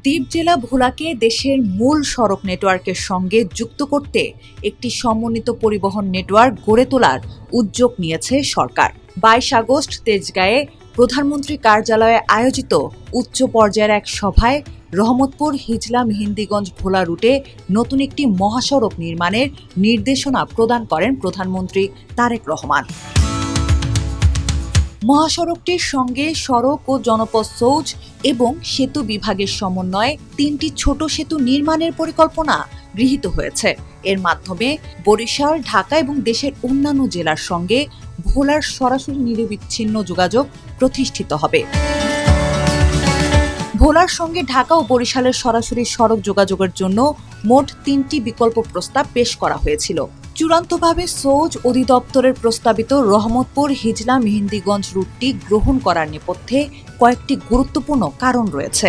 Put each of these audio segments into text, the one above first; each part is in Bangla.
দ্বীপ জেলা ভোলাকে দেশের মূল সড়ক নেটওয়ার্কের সঙ্গে যুক্ত করতে একটি সমন্বিত পরিবহন নেটওয়ার্ক গড়ে তোলার উদ্যোগ নিয়েছে সরকার। 22 আগস্ট তেজগাঁয়ে প্রধানমন্ত্রী কার্যালয়ে আয়োজিত উচ্চ পর্যায়ের এক সভায় রহমতপুর হিজলা মেহেন্দিগঞ্জ ভোলা রুটে নতুন একটি মহাসড়ক নির্মাণের নির্দেশনা প্রদান করেন প্রধানমন্ত্রী তারেক রহমান। মহাসড়কটির সঙ্গে সড়ক ও জনপথ সৌজ এবং সেতু বিভাগের সমন্বয়ে 3টি ছোট সেতু নির্মাণের পরিকল্পনা গৃহীত হয়েছে। এর মাধ্যমে বরিশাল, ঢাকা এবং দেশের অন্যান্য জেলার সঙ্গে ভোলার সরাসরি নিরবিচ্ছিন্ন যোগাযোগ প্রতিষ্ঠিত হবে। ভোলার সঙ্গে ঢাকা ও বরিশালের সরাসরি সড়ক যোগাযোগের জন্য মোট 3টি বিকল্প প্রস্তাব পেশ করা হয়েছিল। চূড়ান্তভাবে সৌজ অধিদপ্তরের প্রস্তাবিত রহমতপুর হিজলা মেহেন্দিগঞ্জ রুটটি গ্রহণ করার নেপথ্যে কয়েকটি গুরুত্বপূর্ণ কারণ রয়েছে।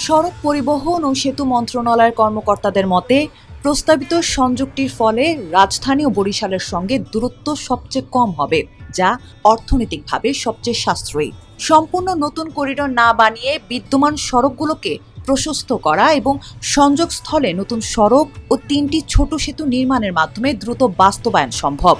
সড়ক পরিবহন ও সেতু মন্ত্রণালয়ের কর্মকর্তাদের মতে, প্রস্তাবিত সংযোগটির ফলে রাজধানী ও বরিশালের সঙ্গে দূরত্ব সবচেয়ে কম হবে, যা অর্থনৈতিকভাবে সবচেয়ে সাশ্রয়ী। সম্পূর্ণ নতুন করিডোর না বানিয়ে বিদ্যমান সড়কগুলোকে প্রশস্ত করা এবং সংযোগস্থলে নতুন সড়ক ও 3টি ছোট সেতু নির্মাণের মাধ্যমে দ্রুত বাস্তবায়ন সম্ভব।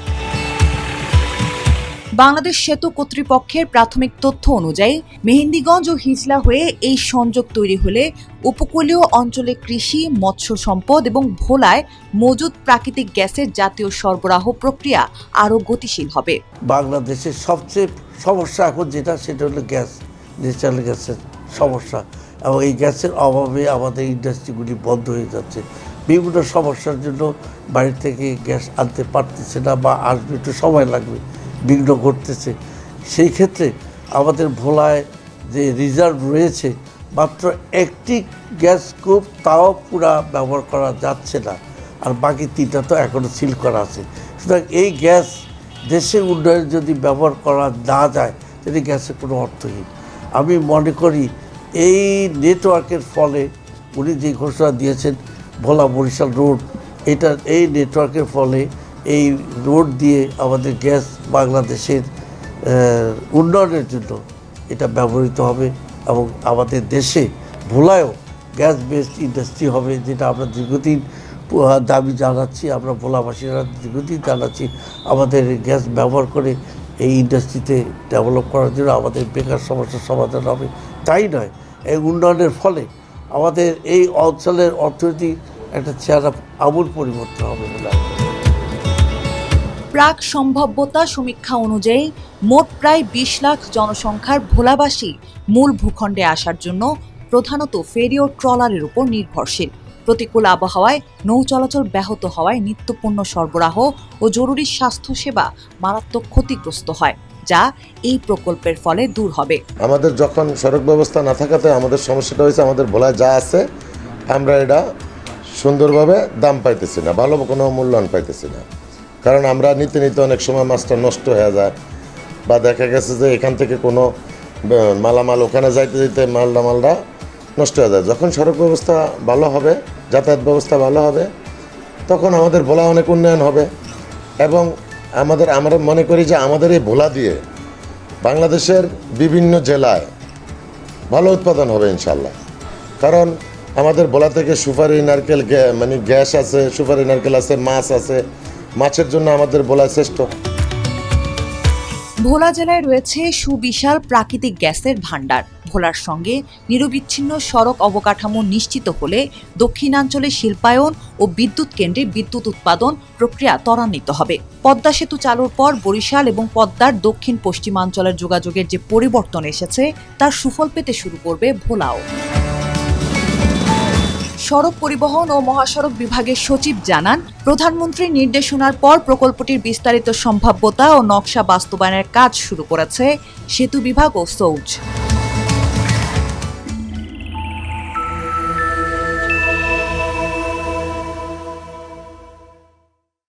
বাংলাদেশ সেতু কর্তৃপক্ষের প্রাথমিক তথ্য অনুযায়ী মেহেন্দিগঞ্জ ও হিজলা হয়ে এই সংযোগ তৈরি হলে উপকূলীয় অঞ্চলে কৃষি, মৎস্য সম্পদ এবং ভোলায় মজুদ প্রাকৃতিক গ্যাসের জাতীয় সরবরাহ প্রক্রিয়া আরও গতিশীল হবে। বাংলাদেশের সবচেয়ে সমস্যা এখন সেটা হলো গ্যাস, ন্যাচারাল গ্যাসের সমস্যা, এবং এই গ্যাসের অভাবে আমাদের ইন্ডাস্ট্রিগুলি বন্ধ হয়ে যাচ্ছে। বিভিন্ন সমস্যার জন্য বাইরে থেকে গ্যাস আনতে পারতেছে না, বা আসবে একটু সময় লাগবে, বিঘ্ন ঘটতেছে। সেই ক্ষেত্রে আমাদের ভোলায় যে রিজার্ভ রয়েছে মাত্র একটি গ্যাস কূপ, তাও পুরা ব্যবহার করা যাচ্ছে না, আর বাকি 3টা তো এখনও সিল করা আছে। সুতরাং এই গ্যাস দেশের উন্নয়নে যদি ব্যবহার করা না যায় তাহলে গ্যাসের কোনো অর্থহীন। আমি মনে করি এই নেটওয়ার্কের ফলে উনি যে ঘোষণা দিয়েছেন ভোলা বরিশাল রোড, এই নেটওয়ার্কের ফলে এই রোড দিয়ে আমাদের গ্যাস বাংলাদেশের উন্নয়নের জন্য এটা ব্যবহৃত হবে, এবং আমাদের দেশে ভোলায়ও গ্যাস বেসড ইন্ডাস্ট্রি হবে, যেটা আমরা দীর্ঘদিন দাবি জানাচ্ছি। আমরা ভোলাবাসীরা দীর্ঘদিন জানাচ্ছি আমাদের গ্যাস ব্যবহার করে এই ইন্ডাস্ট্রিতে ডেভেলপ করার জন্য আমাদের বেকার সমস্যার সমাধান হবে। তাই নয়, এই উন্নয়নের ফলে আমাদের এই অঞ্চলের অর্থনীতি একটা চেহারা আমূল পরিবর্তন হবে বলে। প্রাক সম্ভাব্যতা সমীক্ষা অনুযায়ী মোট প্রায় 20 লাখ জনসংখ্যার ভোলাবাসী মূল ভূখণ্ডে আসার জন্য প্রধানত ফেরি ও ট্রলারের উপর নির্ভরশীল। প্রতিকূল আবহাওয়ায় নৌ চলাচল ব্যাহত হওয়ায় নিত্যপণ্য সরবরাহ ও জরুরি স্বাস্থ্যসেবা মারাত্মক ক্ষতিগ্রস্ত হয়, যা এই প্রকল্পের ফলে দূর হবে। আমাদের যখন সড়ক ব্যবস্থা না থাকাতে আমাদের সমস্যাটা হয়েছে, আমাদের ভোলায় যা আছে আমরা এটা সুন্দরভাবে দাম পাইতেছি না, ভালো কোনো মূল্যায়ন পাইতেছি না। কারণ আমরা নিতে অনেক সময় মাছটা নষ্ট হয়ে যায়, বা দেখা গেছে যে এখান থেকে কোনো মালামাল ওখানে যাইতে যেতে মালটা নষ্ট হয়ে যায়। যখন সড়ক ব্যবস্থা ভালো হবে, যাতায়াত ব্যবস্থা ভালো হবে, তখন আমাদের ভোলা অনেক উন্নয়ন হবে। এবং আমরা মনে করি যে আমাদের এই ভোলা দিয়ে বাংলাদেশের বিভিন্ন জেলায় ভালো উৎপাদন হবে ইনশাল্লাহ। কারণ আমাদের ভোলা থেকে সুপারি নারকেল গ্যাস আছে, সুপারি নারকেল আছে, মাছ আছে। মাছের জন্য আমাদের ভোলা শ্রেষ্ঠ। ভোলা জেলায় রয়েছে সুবিশাল প্রাকৃতিক গ্যাসের ভাণ্ডার। ভোলার সঙ্গে নিরবিচ্ছিন্ন সড়ক অবকাঠামো নিশ্চিত হলে দক্ষিণাঞ্চলে শিল্পায়ন ও বিদ্যুৎ কেন্দ্রে বিদ্যুৎ উৎপাদন প্রক্রিয়া ত্বরান্বিত হবে। পদ্মা সেতু চালুর পর বরিশাল এবং পদ্মার দক্ষিণ পশ্চিমাঞ্চলের যোগাযোগের যে পরিবর্তন এসেছে তার সুফল পেতে শুরু করবে ভোলাও। সড়ক পরিবহন ও মহাসড়ক বিভাগের সচিব জানান, প্রধানমন্ত্রীর নির্দেশনার পর প্রকল্পটির বিস্তারিত সম্ভাব্যতা ও নকশা বাস্তবায়নের কাজ শুরু করেছে সেতু বিভাগ ও সৌজ।